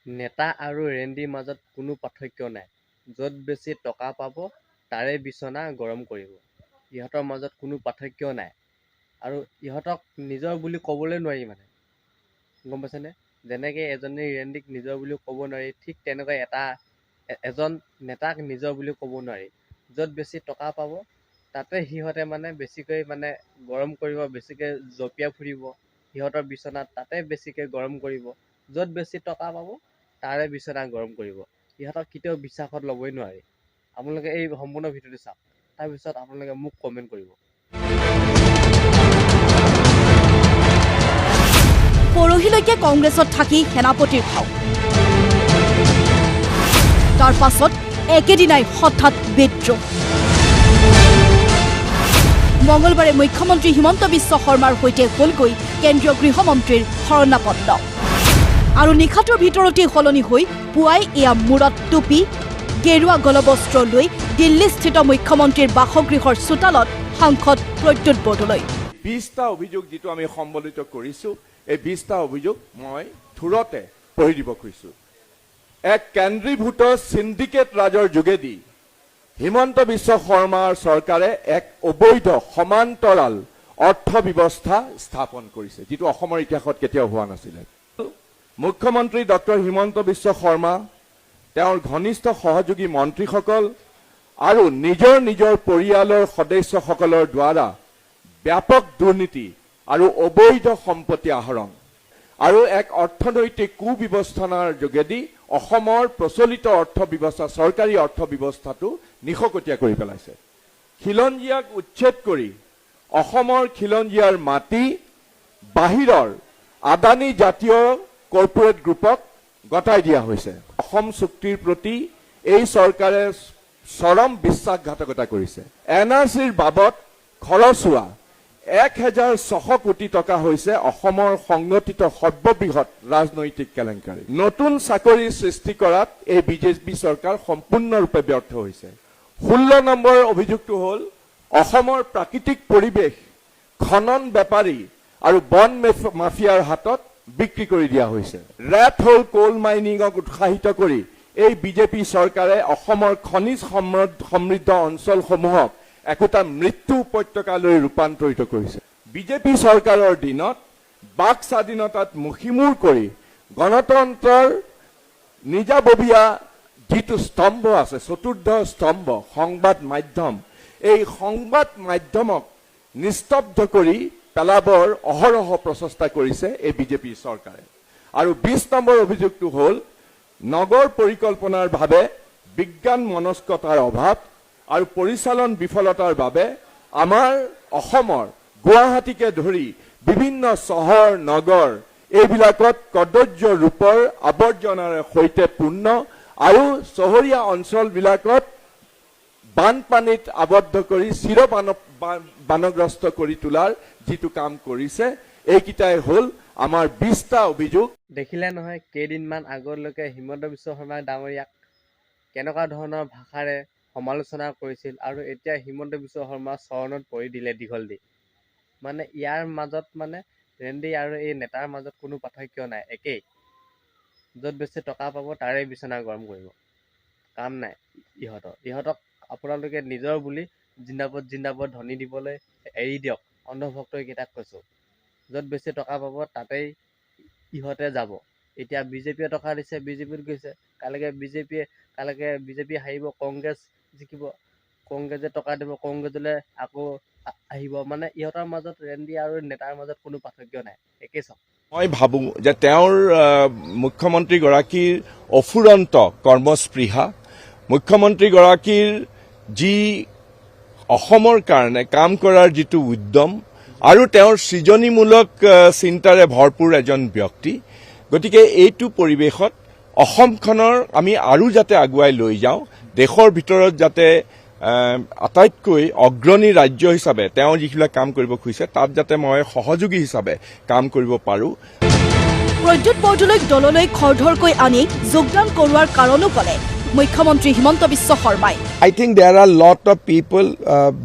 নেতা আৰু ৰেণ্ডিৰ মাজত কোনো পাৰ্থক্য নাই। য'ত বেছি টকা পাব তাৰে বিচনা গৰম কৰিব। ইহঁতৰ মাজত কোনো পাৰ্থক্য নাই আৰু ইহঁতক নিজৰ বুলি ক'বলৈ নোৱাৰি মানে। গম পাইছেনে? যেনেকৈ এজনী ৰেণ্ডিক নিজৰ বুলি ক'ব নোৱাৰি, ঠিক তেনেকৈ এজন নেতাক নিজৰ বুলি ক'ব নোৱাৰি। য'ত বেছি টকা পাব তাতে সিহঁতে মানে বেছিকৈ মানে গৰম কৰিব, বেছিকৈ জঁপিয়াই ফুৰিব। সিহঁতৰ বিচনাত তাতে বেছিকৈ গৰম কৰিব। য'ত বেছি টকা পাব তাৰে বিচনা গৰম কৰিব। ইহঁতক কেতিয়াও বিশ্বাসত ল'বই নোৱাৰি। আপোনালোকে এই সম্পূৰ্ণ ভিডিঅ'টো চাওক, তাৰপিছত আপোনালোকে মোক কমেণ্ট কৰিব। পৰহিলৈকে কংগ্ৰেছত থাকি সেনাপতিৰ ভাও, তাৰ পাছত একেদিনাই হঠাৎ বিদ্ৰোহ। মঙলবাৰে মুখ্যমন্ত্ৰী হিমন্ত বিশ্ব শৰ্মাৰ সৈতে হ'লগৈ কেন্দ্ৰীয় গৃহমন্ত্ৰীৰ শৰণাপন্ন। আৰু নিশাটোৰ ভিতৰতেই সলনি হৈ পুৱাই এয়া মূৰত টুপি, গেৰুৱা গলবস্ত্ৰ লৈ দিল্লীস্থিত মুখ্যমন্ত্ৰীৰ বাসগৃহৰ চোতালত সাংসদ প্ৰদ্যুৎ বৰদলৈ। 20টা অভিযোগ যিটো আমি সম্বলিত কৰিছোঁ, এই 20টা অভিযোগ মই থুৰতে পঢ়ি দিব খুজিছোঁ। এক কেন্দ্ৰীভূত চিণ্ডিকেট ৰাজৰ যোগেদি হিমন্ত বিশ্ব শৰ্মাৰ চৰকাৰে এক অবৈধ সমান্তৰাল অৰ্থ ব্যৱস্থা স্থাপন কৰিছে, যিটো অসমৰ ইতিহাসত কেতিয়াও হোৱা নাছিলে। মুখ্যমন্ত্ৰী ডক্টৰ হিমন্ত বিশ্ব শৰ্মা, তেওঁৰ ঘনিষ্ঠ সহযোগী মন্ত্ৰীসকল আৰু নিজৰ নিজৰ পৰিয়ালৰ সদস্যসকলৰ দ্বাৰা ব্যাপক দুৰ্নীতি আৰু অবৈধ সম্পত্তি আহৰণ আৰু এক অৰ্থনৈতিক কুব্যৱস্থাৰ যোগেদি অসমৰ প্ৰচলিত অৰ্থ ব্যৱস্থা, চৰকাৰী অৰ্থ ব্যৱস্থাটো নিশকতীয়া কৰি পেলাইছে। খিলঞ্জীয়াক উচ্ছেদ কৰি অসমৰ খিলঞ্জীয়াৰ মাটি বাহিৰৰ আদানী জাতীয় কৰ্পৰেট গ্ৰুপক গতাই দিয়া হৈছে। অসম চুক্তিৰ প্ৰতি এই চৰকাৰে চৰম বিশ্বাসঘাতকতা কৰিছে। NRCৰ বাবদ খৰচ হোৱা 1600 কোটি টকা হৈছে অসমৰ সংগঠিত সৰ্ববৃহৎ ৰাজনৈতিক কেলেংকাৰী। নতুন চাকৰি সৃষ্টি কৰাত এই বিজেপি চৰকাৰ সম্পূৰ্ণৰূপে ব্যৰ্থ হৈছে। 16 নম্বৰ অভিযোগটো হ'ল অসমৰ প্ৰাকৃতিক পৰিৱেশ খনন বেপাৰী আৰু বন মাফিয়াৰ হাতত বিক্ৰী কৰি দিয়া হৈছে। ৰেড হোল কোল মাইনিঙক উৎসাহিত কৰি এই বিজেপি চৰকাৰে অসমৰ খনিজ সমৃদ্ধ অঞ্চলসমূহক একোটা মৃত্যু উপত্যকালৈ ৰূপান্তৰিত কৰিছে। বিজেপি চৰকাৰৰ দিনত বাক স্বাধীনতাত মুখিমূৰ কৰি গণতন্ত্ৰৰ নিজাববীয়া যিটো স্তম্ভ আছে, চতুৰ্থ স্তম্ভ সংবাদ মাধ্যম, এই সংবাদ মাধ্যমক নিস্তব্ধ কৰি পেলাবৰ অহৰহ প্ৰচেষ্টা কৰিছে এই বিজেপি চৰকাৰে। আৰু 20 নম্বৰ অভিযোগটো হ'ল নগৰ পৰিকল্পনাৰ বাবে বিজ্ঞান মনস্কতাৰ অভাৱ আৰু পৰিচালন বিফলতাৰ বাবে আমাৰ অসমৰ গুৱাহাটীকে ধৰি বিভিন্ন চহৰ নগৰ এইবিলাকত কদৰ্য ৰূপৰ আৱৰ্জনাৰে সৈতে পূৰ্ণ আৰু চহৰীয়া অঞ্চলবিলাকত বানপানীত আবদ্ধ কৰি বানগ্ৰস্ত কৰি তোলাৰ যিটো কাম কৰিছে, এইকেইটাই হ'ল আমাৰ 20টা অভিযোগ। দেখিলে নহয়, কেইদিনমান আগলৈকে হিমন্ত বিশ্ব শৰ্মা ডাঙৰীয়াক কেনেকুৱা ধৰণৰ ভাষাৰে সমালোচনা কৰিছিল আৰু এতিয়া হিমন্ত বিশ্ব শৰ্মাৰ চৰণত পৰি দিলে দীঘল দি। মানে ইয়াৰ মাজত মানে ৰেণ্ডি আৰু এই নেতাৰ মাজত কোনো পাৰ্থক্য নাই, একেই। য'ত বেছি টকা পাব তাৰে বিচনা গৰম কৰিব। কাম নাই ইহঁতক আপোনালোকে নিজৰ বুলি জিন্দাবাদ ধনী দিবলৈ এৰি দিয়ক। অন্ধভক্তকেইটাক কৈছোঁ, য'ত বেছি টকা পাব তাতেই ইহঁতে যাব। এতিয়া বিজেপিয়ে টকা দিছে, বিজেপিত গৈছে। কাইলৈকে বিজেপি হাৰিব, কংগ্ৰেছ জিকিব, কংগ্ৰেছে টকা দিব, কংগ্ৰেছলৈ আকৌ আহিব। মানে ইহঁতৰ মাজত ৰেণ্ডি আৰু নেতাৰ মাজত কোনো পাৰ্থক্য নাই, একেই চব। মই ভাবোঁ যে তেওঁৰ মুখ্যমন্ত্ৰীগৰাকীৰ অফুৰন্ত কৰ্মস্পৃহা, মুখ্যমন্ত্ৰীগৰাকীৰ যি অসমৰ কাৰণে কাম কৰাৰ যিটো উদ্যম আৰু তেওঁৰ সৃজনীমূলক চিন্তাৰে ভৰপূৰ এজন ব্যক্তি। গতিকে এইটো পৰিৱেশত অসমখনৰ আমি আৰু যাতে আগুৱাই লৈ যাওঁ, দেশৰ ভিতৰত যাতে আটাইতকৈ অগ্ৰণী ৰাজ্য হিচাপে তেওঁ যিবিলাক কাম কৰিব খুজিছে তাত যাতে মই সহযোগী হিচাপে কাম কৰিব পাৰোঁ। প্ৰদ্যুৎ বৰদলৈক দললৈ খৰধৰকৈ আনি যোগদান কৰোৱাৰ কাৰণো ক'লে মুখ্যমন্ত্ৰী হিমন্ত বিশ্ব শৰ্মাই। I think there are lot of people,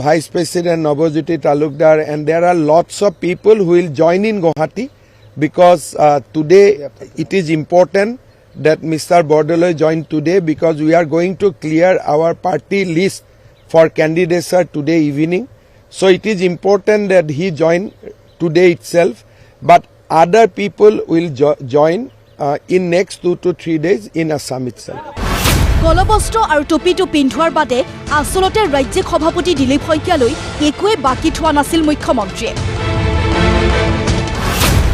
Vice President Navajyoti Talukdar, and there are lots of people who will join in Guwahati because today it is important that Mr. Bordoloi join today because we are going to clear our party list for candidature today evening. So it is important that he join today itself, but other people will join in next 2 to 3 days in Assam itself. গলবস্ত্ৰ আৰু টুপিটো পিন্ধোৱাৰ বাদে আচলতে ৰাজ্যিক সভাপতি দিলীপ শইকীয়ালৈ একোৱে বাকী থোৱা নাছিল মুখ্যমন্ত্ৰীয়ে।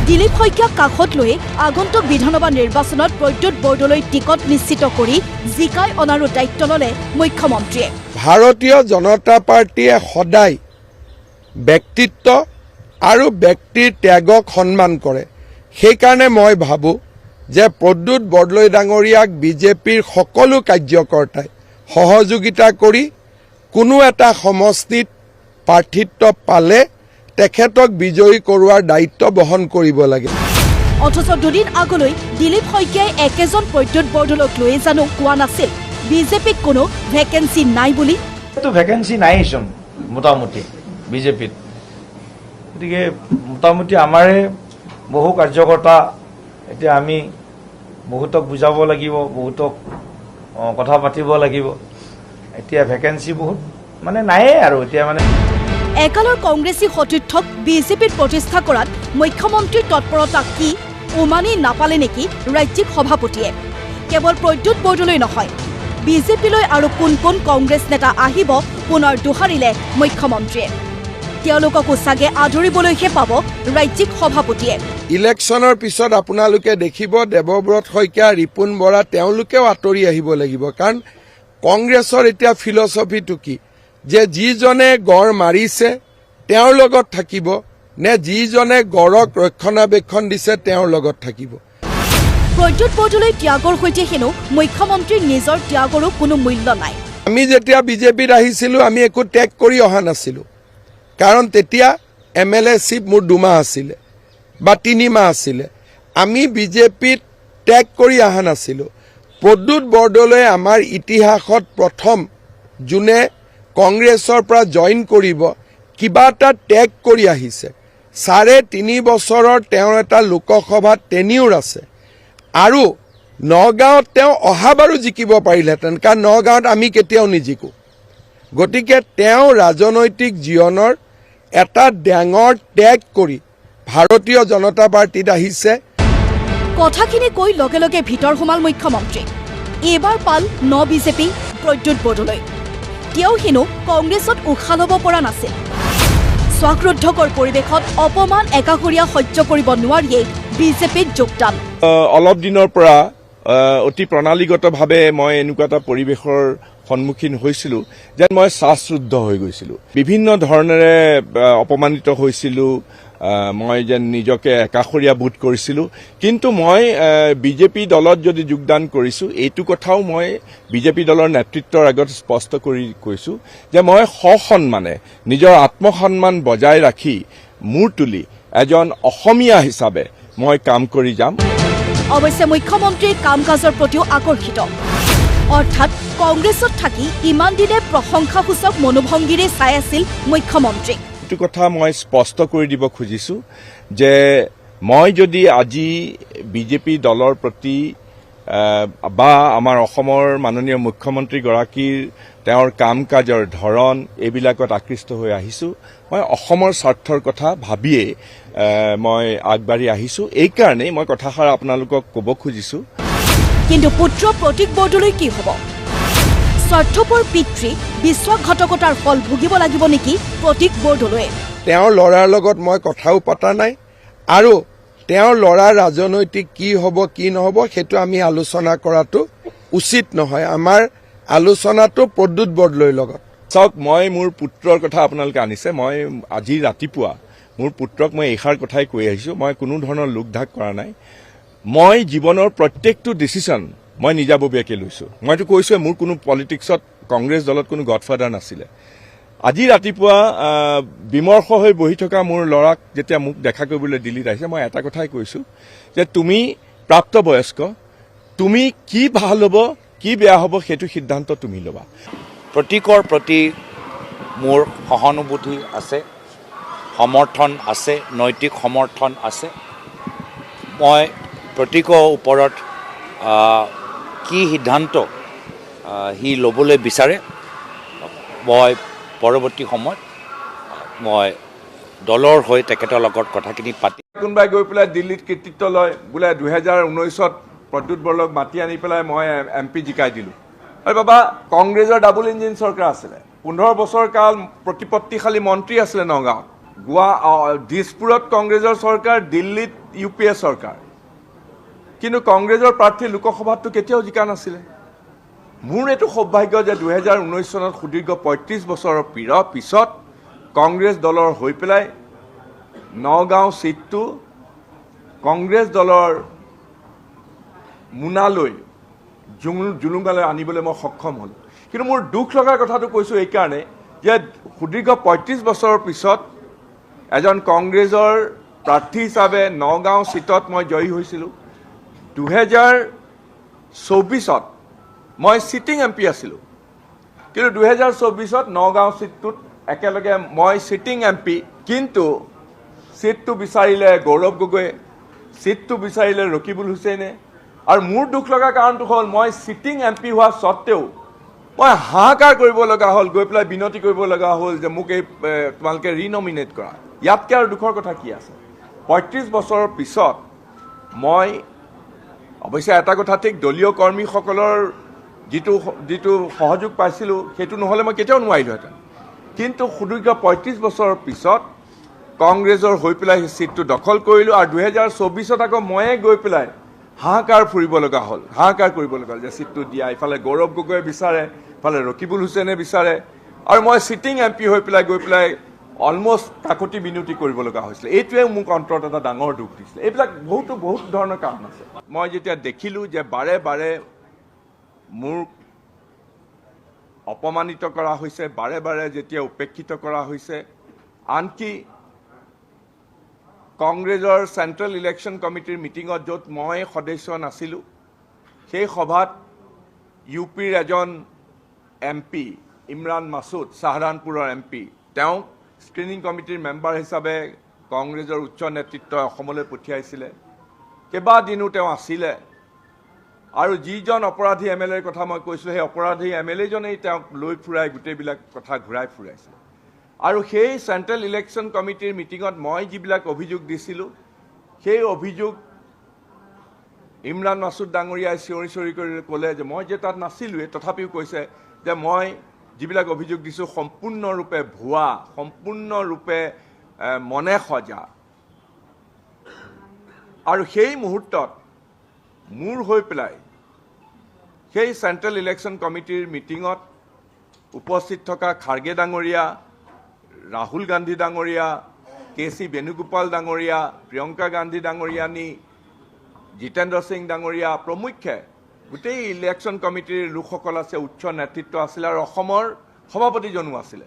দিলীপ শইকীয়াক কাষত লৈ আগন্তুক বিধানসভা নিৰ্বাচনত প্ৰদ্যুৎ বৰদলৈ টিকট নিশ্চিত কৰি জিকাই অনাৰো দায়িত্ব ল'লে মুখ্যমন্ত্ৰীয়ে। ভাৰতীয় জনতা পাৰ্টীয়ে সদায় ব্যক্তিত্ব আৰু ব্যক্তিৰ ত্যাগক সন্মান কৰে। সেইকাৰণে মই ভাবোঁ যে প্ৰদ্যুৎ বৰদলৈ ডাঙৰীয়াক বিজেপিৰ সকলো কাৰ্যকৰ্তাই সহযোগিতা কৰি কোনো এটা সমষ্টিত প্ৰাৰ্থিত্ব পালে তেখেতক বিজয়ী কৰোৱাৰ দায়িত্ব বহন কৰিব লাগে। অথচ দুদিন আগলৈ দিলীপ শইকীয়াই একেজন প্ৰদ্যুৎ বৰদলৈক লৈয়ে জানো কোৱা নাছিল বিজেপিত কোনো ভেকেঞ্চি নাই বুলি। ভেকেঞ্চি নাইচোন মোটামুটি বিজেপিত, গতিকে মোটামুটি আমাৰে বহু কাৰ্যকৰ্তা, এতিয়া আমি বহুতক বুজাব লাগিব, বহুতক কথা পাতিব লাগিব। এতিয়া ভেকেঞ্চি বহুত মানে নায়েই আৰু এতিয়া মানে একালৰ কংগ্ৰেছী সতীৰ্থক বিজেপিত প্ৰতিষ্ঠা কৰাত মুখ্যমন্ত্ৰীৰ তৎপৰতা কি উমানি নাপালে নেকি ৰাজ্যিক সভাপতিয়ে? কেৱল প্ৰদ্যুৎ বৰদলৈ নহয়, বিজেপিলৈ আৰু কোন কোন কংগ্ৰেছ নেতা আহিব পুনৰ দোহাৰিলে মুখ্যমন্ত্ৰীয়ে। তেওঁলোককো চাগে আদৰিবলৈহে পাব ৰাজ্যিক সভাপতিয়ে। ইলেকশ্যনৰ পিছত আপোনালোকে দেখিব দেৱব্ৰত শইকীয়া, ৰিপুণ বৰা তেওঁলোকেও আঁতৰি আহিব লাগিব। কাৰণ কংগ্ৰেছৰ এতিয়া ফিলচফিটো কি যে যিজনে গড় মাৰিছে তেওঁৰ লগত থাকিব নে যিজনে গড়ক ৰক্ষণাবেক্ষণ দিছে তেওঁৰ লগত থাকিব। প্ৰদ্যুৎ বৰদলৈ ত্যাগৰ সৈতে হেনো মুখ্যমন্ত্ৰীৰ নিজৰ ত্যাগৰো কোনো মূল্য নাই। আমি যেতিয়া বিজেপিত আহিছিলোঁ আমি একো ত্যাগ কৰি অহা নাছিলোঁ, কাৰণ তেতিয়া MLA চিপ মোৰ 2 মাহ আছিলে বা 3 মাহ আছিলে। আমি বিজেপিত ত্যাগ কৰি অহা নাছিলোঁ। প্ৰদ্যুৎ বৰদলৈ আমাৰ ইতিহাসত প্ৰথম যোনে কংগ্ৰেছৰ পৰা জইন কৰিব কিবা এটা ত্যাগ কৰি আহিছে। 3.5 বছৰৰ তেওঁৰ এটা লোকসভাত টেনিউৰ আছে আৰু নগাঁৱত তেওঁ অহাবাৰো জিকিব পাৰিলেহেঁতেন, কাৰণ নগাঁৱত আমি কেতিয়াও নিজিকো। গতিকে তেওঁ ৰাজনৈতিক জীৱনৰ এটা ডাঙৰ ত্যাগ কৰি ভাৰতীয় জনতা পাৰ্টীত আহিছে। কথাখিনি কৈ লগে লগে ভিতৰ সোমাল মুখ্যমন্ত্ৰী। এইবাৰ পাল বিজেপি প্ৰদ্যুৎ বৰদলৈ। তেওঁ হেনো কংগ্ৰেছত উশাহ ল'ব পৰা নাছিল। স্বাক্ৰোদ্ধকৰ পৰিৱেশত অপমান একাষৰীয়া সহ্য কৰিব নোৱাৰিয়ে বিজেপিত যোগদান। অলপ দিনৰ পৰা অতি প্ৰণালীগতভাৱে মই এনেকুৱা এটা পৰিৱেশৰ সন্মুখীন হৈছিলোঁ যেন মই শ্বাসৰুদ্ধ হৈ গৈছিলোঁ। বিভিন্ন ধৰণেৰে অপমানিত হৈছিলোঁ, মই যেন নিজকে একাষৰীয়া বোধ কৰিছিলোঁ। কিন্তু মই বিজেপি দলত যদি যোগদান কৰিছোঁ এইটো কথাও মই বিজেপি দলৰ নেতৃত্বৰ আগত স্পষ্ট কৰি কৈছোঁ যে মই সসন্মানে নিজৰ আত্মসন্মান বজাই ৰাখি মূৰ তুলি এজন অসমীয়া হিচাপে মই কাম কৰি যাম। অৱশ্যে মুখ্যমন্ত্ৰীৰ কাম কাজৰ প্ৰতিও আকৰ্ষিত, অৰ্থাৎ কংগ্ৰেছত থাকি ইমান দিনে প্ৰশংসাসূচক মনোভংগীৰে চাই আছিল মুখ্যমন্ত্ৰীক। এইটো কথা মই স্পষ্ট কৰি দিব খুজিছোঁ যে মই যদি আজি বিজেপি দলৰ প্ৰতি বা আমাৰ অসমৰ মাননীয় মুখ্যমন্ত্ৰীগৰাকীৰ তেওঁৰ কাম কাজৰ ধৰণ এইবিলাকত আকৃষ্ট হৈ আহিছোঁ, মই অসমৰ স্বাৰ্থৰ কথা ভাবিয়েই মই আগবাঢ়ি আহিছোঁ। এইকাৰণেই মই কথাষাৰ আপোনালোকক ক'ব খুজিছোঁ। কিন্তু পুত্ৰ প্ৰতীক বৰদলৈ কি হ'ব? স্বাৰ্থপৰ পিতৃ বিশ্বাসঘাতকতাৰ ফল ভুগিব লাগিব নেকি প্ৰতীক বৰদলৈয়ে? তেওঁৰ ল'ৰাৰ লগত মই কথাও পতা নাই আৰু তেওঁৰ ল'ৰাৰ ৰাজনৈতিক কি হ'ব কি নহ'ব সেইটো আমি আলোচনা কৰাটো উচিত নহয়। আমাৰ আলোচনাটো প্ৰদ্যুৎ বৰদলৈৰ লগত। চাওক, মই মোৰ পুত্ৰৰ কথা আপোনালোকে আনিছে। মই আজি ৰাতিপুৱা মোৰ পুত্ৰক মই এইষাৰ কথাই কৈ আহিছোঁ, মই কোনো ধৰণৰ লোকঢাক কৰা নাই। মই জীৱনৰ প্ৰত্যেকটো ডিচিশ্যন মই নিজাববীয়াকৈ লৈছোঁ। মইতো কৈছোঁৱে মোৰ কোনো পলিটিক্সত কংগ্ৰেছ দলত কোনো গডফাদাৰ নাছিলে। আজি ৰাতিপুৱা বিমৰ্ষ হৈ বহি থকা মোৰ ল'ৰাক যেতিয়া মোক দেখা কৰিবলৈ দিল্লীত আহিছে, মই এটা কথাই কৈছোঁ যে তুমি প্ৰাপ্তবয়স্ক, তুমি কি ভাল হ'ব কি বেয়া হ'ব সেইটো সিদ্ধান্ত তুমি ল'বা। প্ৰতীকৰ প্ৰতি মোৰ সহানুভূতি আছে, সমৰ্থন আছে, নৈতিক সমৰ্থন আছে। মই প্ৰতীকৰ ওপৰত কি সিদ্ধান্ত সি ল'বলৈ বিচাৰে মই পৰৱৰ্তী সময়ত মই দলৰ হৈ তেখেতৰ লগত কথাখিনি পাতি কোনোবাই গৈ পেলাই দিল্লীত কৃতিত্ব লয় বোলে 2019ত প্ৰদ্যুৎ বৰদলৈক মাতি আনি পেলাই মই MP জিকাই দিলোঁ আৰু বাবা কংগ্ৰেছৰ ডাবল ইঞ্জিন চৰকাৰ আছিলে 15 বছৰ কাল প্ৰতিপত্তিশালী মন্ত্ৰী আছিলে নগাঁৱত দিছপুৰত কংগ্ৰেছৰ চৰকাৰ দিল্লীত UPA চৰকাৰ কিন্তু কংগ্ৰেছৰ প্ৰাৰ্থী লোকসভাতটো কেতিয়াও জিকা নাছিলে মোৰ এইটো সৌভাগ্য যে 2019 চনত সুদীৰ্ঘ 35 বছৰৰ পিছত কংগ্ৰেছ দলৰ হৈ পেলাই নগাঁও সিটটো কংগ্ৰেছ দলৰ মুনালৈ জুলুংগালৈ আনিবলৈ মই সক্ষম হ'লোঁ কিন্তু মোৰ দুখ লগা কথাটো কৈছোঁ এইকাৰণে যে সুদীৰ্ঘ 35 বছৰৰ পিছত এজন কংগ্ৰেছৰ প্ৰাৰ্থী হিচাপে নগাঁও সিটত মই জয়ী হৈছিলোঁ 2024ত মই সিটিং MP আছিলোঁ কিন্তু 2024ত নগাঁও সিটটোত একেলগে মই সিটিং MP কিন্তু সিটটো বিচাৰিলে গৌৰৱ গগৈয়ে সিটটো বিচাৰিলে ৰকিবুল হুছেইনে আৰু মোৰ দুখ লগা কাৰণটো হ'ল মই সিটিং MP হোৱা স্বত্তেও মই হাহাকাৰ কৰিব লগা হ'ল গৈ পেলাই বিনতি কৰিব লগা হ'ল যে মোক এই তোমালোকে ৰিনমিনেট কৰা ইয়াতকৈ আৰু দুখৰ কথা কি আছে 35 বছৰৰ পিছত মই অৱশ্যে এটা কথা ঠিক দলীয় কৰ্মীসকলৰ যিটো সহযোগ পাইছিলোঁ সেইটো নহ'লে মই কেতিয়াও নোৱাৰিলোহেঁতেন কিন্তু সুদীৰ্ঘ 35 বছৰৰ পিছত কংগ্ৰেছৰ হৈ পেলাই সেই সিটটো দখল কৰিলোঁ আৰু 2024ত আকৌ ময়ে গৈ পেলাই হাহাকাৰ কৰিব লগা হ'ল হাহাকাৰ কৰিব লগা হ'ল যে সিটটো দিয়া ইফালে গৌৰৱ গগৈয়ে বিচাৰে ইফালে ৰকিবুল হুছেইনে বিচাৰে আৰু মই সিটিং MP হৈ পেলাই গৈ পেলাই অলমষ্ট কাকতি বিনতি কৰিব লগা হৈছিলে এইটোৱে মোক অন্তৰত এটা ডাঙৰ দুখ দিছিলে এইবিলাক বহুত ধৰণৰ কাৰণ আছে মই যেতিয়া দেখিলোঁ যে বাৰে বাৰে মোৰ অপমানিত কৰা হৈছে বাৰে বাৰে যেতিয়া উপেক্ষিত কৰা হৈছে আনকি কংগ্ৰেছৰ চেণ্ট্ৰেল ইলেকশ্যন কমিটিৰ মিটিঙত য'ত মই সদস্য নাছিলোঁ সেই সভাত UPৰ এজন MP ইমৰান মাছুদ চাহৰানপুৰৰ MP তেওঁ স্ক্ৰিনিং কমিটিৰ মেম্বাৰ হিচাপে কংগ্ৰেছৰ উচ্চ নেতৃত্বই অসমলৈ পঠিয়াইছিলে কেইবাদিনো তেওঁ আছিলে আৰু যিজন অপৰাধী MLAৰ কথা মই কৈছিলোঁ সেই অপৰাধী MLAজনেই তেওঁক লৈ ফুৰাই গোটেইবিলাক কথা ঘূৰাই ফুৰাইছিলে আৰু সেই চেণ্ট্ৰেল ইলেকশ্যন কমিটিৰ মিটিঙত মই যিবিলাক অভিযোগ দিছিলোঁ সেই অভিযোগ ইমৰান মাছুদ ডাঙৰীয়াই চিঞৰি চিঞৰি কৰি ক'লে যে মই যে তাত নাছিলোঁৱে তথাপিও কৈছে যে মই যিবিলাক অভিযোগ দিছোঁ সম্পূৰ্ণৰূপে ভুৱা সম্পূৰ্ণৰূপে মনে সজা আৰু সেই মুহূৰ্তত মোৰ হৈ পেলাই সেই চেণ্ট্ৰেল ইলেকশ্যন কমিটিৰ মিটিঙত উপস্থিত থকা খাৰ্গে ডাঙৰীয়া ৰাহুল গান্ধী ডাঙৰীয়া KC বেণুগোপাল ডাঙৰীয়া প্ৰিয়ংকা গান্ধী ডাঙৰীয়ানী জিতেন্দ্ৰ সিং ডাঙৰীয়া প্ৰমুখ্যে গোটেই ইলেকশ্যন কমিটিৰ লোকসকল আছে উচ্চ নেতৃত্ব আছিলে আৰু অসমৰ সভাপতিজনো আছিলে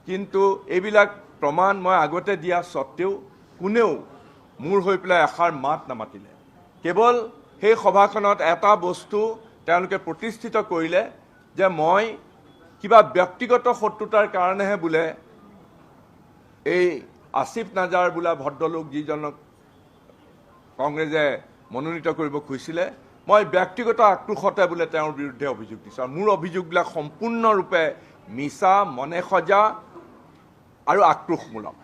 কিন্তু এইবিলাক প্ৰমাণ মই আগতে দিয়া স্বত্তেও কোনেও মোৰ হৈ পেলাই এষাৰ মাত নামাতিলে কেৱল সেই সভাখনত এটা বস্তু তেওঁলোকে প্ৰতিষ্ঠিত কৰিলে যে মই কিবা ব্যক্তিগত শত্ৰুতাৰ কাৰণেহে বোলে এই আসিফ নাজাৰ বোলা ভদ্ৰলোক যিজনক কংগ্ৰেছে মনোনীত কৰিব খুজিছিলে মই ব্যক্তিগত আক্ৰোশতে বোলে তেওঁৰ বিৰুদ্ধে অভিযোগ দিছোঁ আৰু মোৰ অভিযোগবিলাক সম্পূৰ্ণৰূপে মিছা মনে সজা আৰু আক্ৰোশমূলক